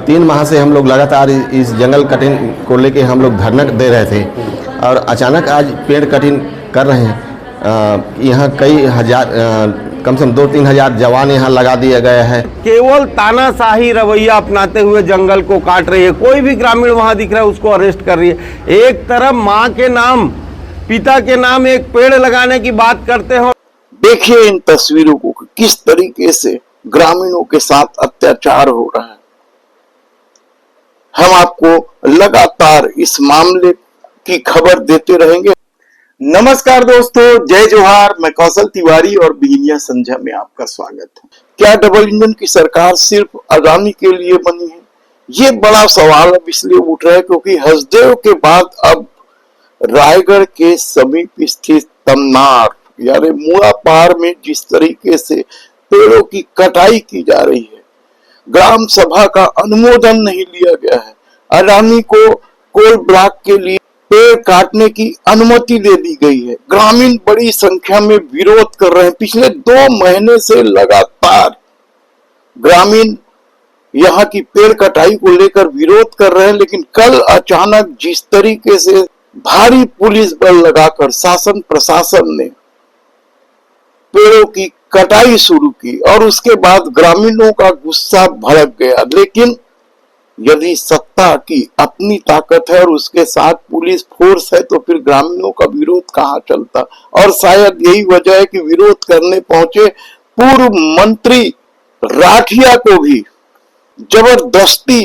3 माह से हम लोग लगातार इस जंगल कटिंग को लेके हम लोग धरना दे रहे थे और अचानक आज पेड़ कटिंग कर रहे हैं। यहाँ कई हजार कम से कम 2-3 हजार जवान यहाँ लगा दिया गया है। केवल तानाशाही रवैया अपनाते हुए जंगल को काट रही है। कोई भी ग्रामीण वहां दिख रहा है उसको अरेस्ट कर रही है। एक तरफ माँ के नाम, पिता के नाम एक पेड़ लगाने की बात करते हो। देखिए इन तस्वीरों को किस तरीके से ग्रामीणों के साथ अत्याचार हो रहा है। हम आपको लगातार इस मामले की खबर देते रहेंगे। नमस्कार दोस्तों, जय जोहार। मैं कौशल तिवारी और बिहिनिया संध्या में आपका स्वागत है। क्या डबल इंजन की सरकार सिर्फ अडानी के लिए बनी है? ये बड़ा सवाल अब इसलिए उठ रहा है क्योंकि हसदेव के बाद अब रायगढ़ के समीप स्थित तमनार यानी मुड़ापार में जिस तरीके से पेड़ों की कटाई की जा रही है, ग्राम सभा का अनुमोदन नहीं लिया गया है। अडानी को कोल ब्लॉक के लिए पेड़ काटने की अनुमति दे दी गई है। ग्रामीण बड़ी संख्या में विरोध कर रहे हैं। पिछले 2 महीने से लगातार ग्रामीण यहाँ की पेड़ कटाई को लेकर विरोध कर रहे हैं, लेकिन कल अचानक जिस तरीके से भारी पुलिस बल लगाकर शासन प्रशासन ने पेड़ों की कटाई शुरू की और उसके बाद ग्रामीणों का गुस्सा भड़क गया। लेकिन यदि सत्ता की अपनी ताकत है और उसके साथ पुलिस फोर्स है तो फिर ग्रामीणों का विरोध कहाँ चलता। और शायद यही वजह है कि विरोध करने पहुंचे पूर्व मंत्री राठिया को भी जबरदस्ती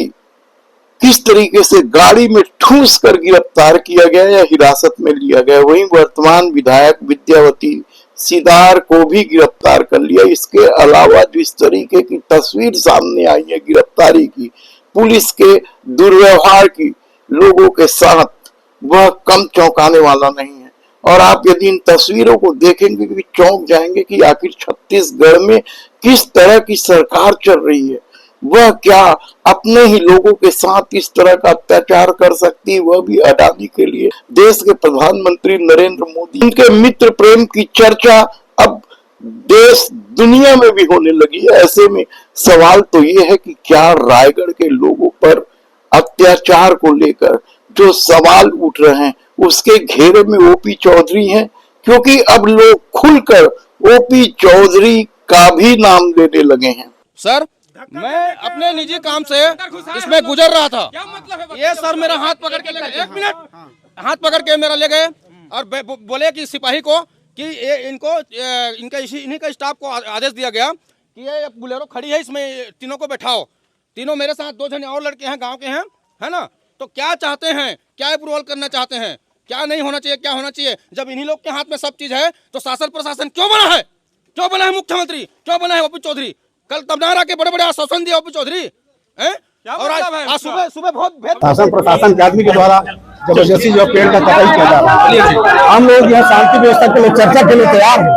किस तरीके से गाड़ी में ठूस कर गिरफ्तार किया गया या हिरासत में लिया गया। वहीं वर्तमान विधायक विद्यावती सीदार को भी गिरफ्तार कर लिया। इसके अलावा जिस तरीके की तस्वीर सामने आई है गिरफ्तारी की, पुलिस के दुर्व्यवहार की लोगों के साथ, वह कम चौंकाने वाला नहीं है। और आप यदि इन तस्वीरों को देखेंगे कि चौंक जाएंगे कि आखिर छत्तीसगढ़ में किस तरह की सरकार चल रही है। वह क्या अपने ही लोगों के साथ इस तरह का अत्याचार कर सकती है, वह भी अडानी के लिए। देश के प्रधानमंत्री नरेंद्र मोदी, उनके मित्र प्रेम की चर्चा अब देश दुनिया में भी होने लगी है। ऐसे में सवाल तो ये है कि क्या रायगढ़ के लोगों पर अत्याचार को लेकर जो सवाल उठ रहे हैं उसके घेरे में ओपी चौधरी हैं? क्योंकि अब लोग खुलकर ओपी चौधरी का भी नाम लेने लगे हैं। सर, मैं अपने निजी काम से इसमें गुजर रहा था। क्या मतलब है? ये सर मेरा हाथ पकड़ के ले गए। 1 मिनट, हाथ पकड़ के मेरा ले गए और बोले कि सिपाही को कि ये इन्हीं का स्टाफ को आदेश दिया गया कि ये बुलेरो खड़ी है, इसमें तीनों को बैठाओ। तीनों मेरे साथ 2 जने और लड़के हैं, गांव के हैं, है ना। तो क्या चाहते हैं, क्या अप्रूवल करना चाहते हैं, क्या नहीं होना चाहिए, क्या होना चाहिए? जब इन्हीं लोग के हाथ में सब चीज है तो शासन प्रशासन क्यों बना है? क्यों बना है मुख्यमंत्री? क्यों बना है ओपी चौधरी? कल तमनार आके बड़े बड़े आश्वासन दिया ओपी चौधरी है। और आज सुबह बहुत शासन प्रशासन के आदमी के द्वारा जबरदस्ती जो पेड़ का कटाई किया जा रहा है। हम लोग यहाँ शांति व्यवस्था के लिए चर्चा के लिए तैयार हैं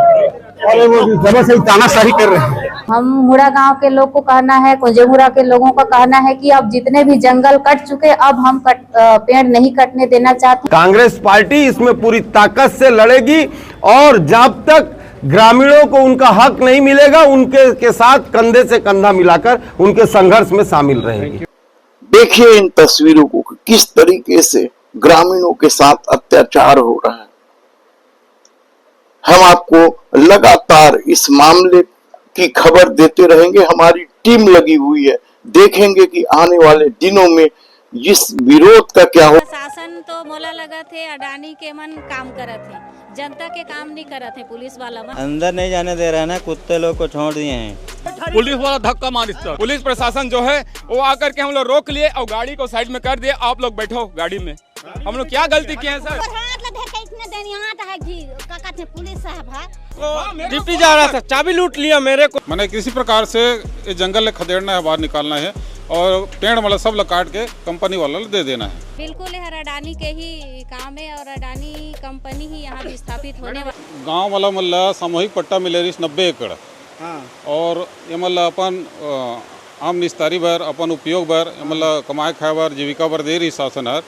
और वो जबरदस्ती तानाशाही कर रहे हैं। हम मुड़ा गांव के लोग को कहना है, कुंजेमुड़ा के लोगों का कहना है कि अब जितने भी जंगल कट चुके, अब हम पेड़ नहीं कटने देना चाहते। कांग्रेस पार्टी इसमें पूरी ताकत से लड़ेगी और जब तक ग्रामीणों को उनका हक नहीं मिलेगा उनके के साथ कंधे से कंधा मिलाकर उनके संघर्ष में शामिल रहेगी। देखिए इन तस्वीरों को किस तरीके से ग्रामीणों के साथ अत्याचार हो रहा है। हम आपको लगातार इस मामले की खबर देते रहेंगे। हमारी टीम लगी हुई है, देखेंगे कि आने वाले दिनों में इस विरोध का क्या हो। शासन तो मोला लगा थे अडानी के मन काम करत है, जनता के काम नहीं करत है। पुलिस वाला अंदर नहीं जाने दे रहा है ना, कुत्ते लोग को छोड़ दिए हैं। पुलिस वाला धक्का मार, पुलिस प्रशासन जो है वो आकर के हम लोग रोक लिए और गाड़ी को साइड में कर दिए। आप लोग बैठो गाड़ी में। हम लोग क्या गलती किए हैं सर? डिप्टी जा रहा था, चाबी लूट लिया मेरे को। मैंने किसी प्रकार से ये जंगल खदेड़ना है, बाहर निकालना है और पेड़ वाला सब काट के कंपनी वाला दे देना है। बिल्कुल है, अडानी के ही काम है और अडानी कंपनी ही यहाँ भी स्थापित होने वाली। गाँव वाला मतलब सामूहिक पट्टा मिले 90 एकड़ और ये मतलब अपन आम निस्तारी बर अपन उपयोग बर मतलब कमाए खाए बर जीविका बर दे रही शासन हर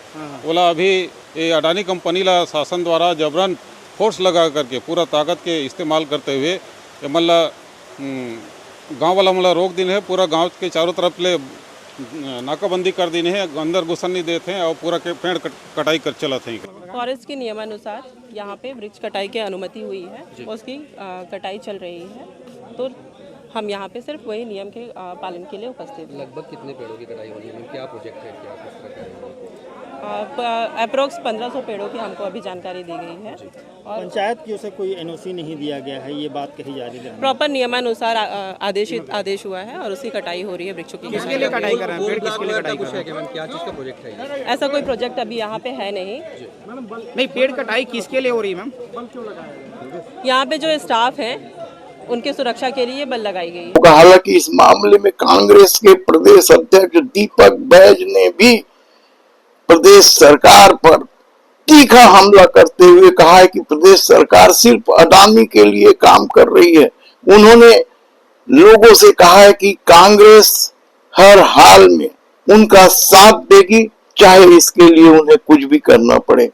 बोला। अभी ये अडानी कंपनी ला शासन द्वारा जबरन फोर्स लगा करके पूरा ताकत के इस्तेमाल करते हुए ये मतलब गाँव वाला मतलब रोक दिन है। पूरा गाँव के चारों तरफ ले नाकाबंदी कर दी है, अंदर घुसन नहीं देते हैं और पूरा पेड़ कटाई कर चलाते हैं। फॉरेस्ट के नियमानुसार यहाँ पे वृक्ष कटाई की अनुमति हुई है, उसकी कटाई चल रही है, तो हम यहाँ पे सिर्फ वही नियम के पालन के लिए उपस्थित हैं। लगभग कितने पेड़ों की कटाई होनी है? क्या प्रोजेक्ट है, क्या किस तरह का है? अप्रोक्स 1500 पेड़ों की हमको अभी जानकारी दी गई है और पंचायत की ओर से कोई एनओसी नहीं दिया गया है, ये बात कही जा रही है। प्रॉपर नियमानुसार आदेश हुआ है और उसकी कटाई हो रही है वृक्षों की। किसके लिए कटाई कर रहे हैं? पेड़ किसके लिए कटाई कर रहे हैं? क्या चीज़ का प्रोजेक्ट है ये? ऐसा कोई प्रोजेक्ट अभी यहाँ पे है नहीं। पेड़ कटाई किसके लिए हो रही है मैम? यहाँ पे जो स्टाफ है उनके सुरक्षा के लिए बल लगाई गई है। हालांकि इस मामले में कांग्रेस के प्रदेश अध्यक्ष दीपक बैज ने भी प्रदेश सरकार पर तीखा हमला करते हुए कहा है कि प्रदेश सरकार सिर्फ अडानी के लिए काम कर रही है। उन्होंने लोगों से कहा है कि कांग्रेस हर हाल में उनका साथ देगी, चाहे इसके लिए उन्हें कुछ भी करना पड़े।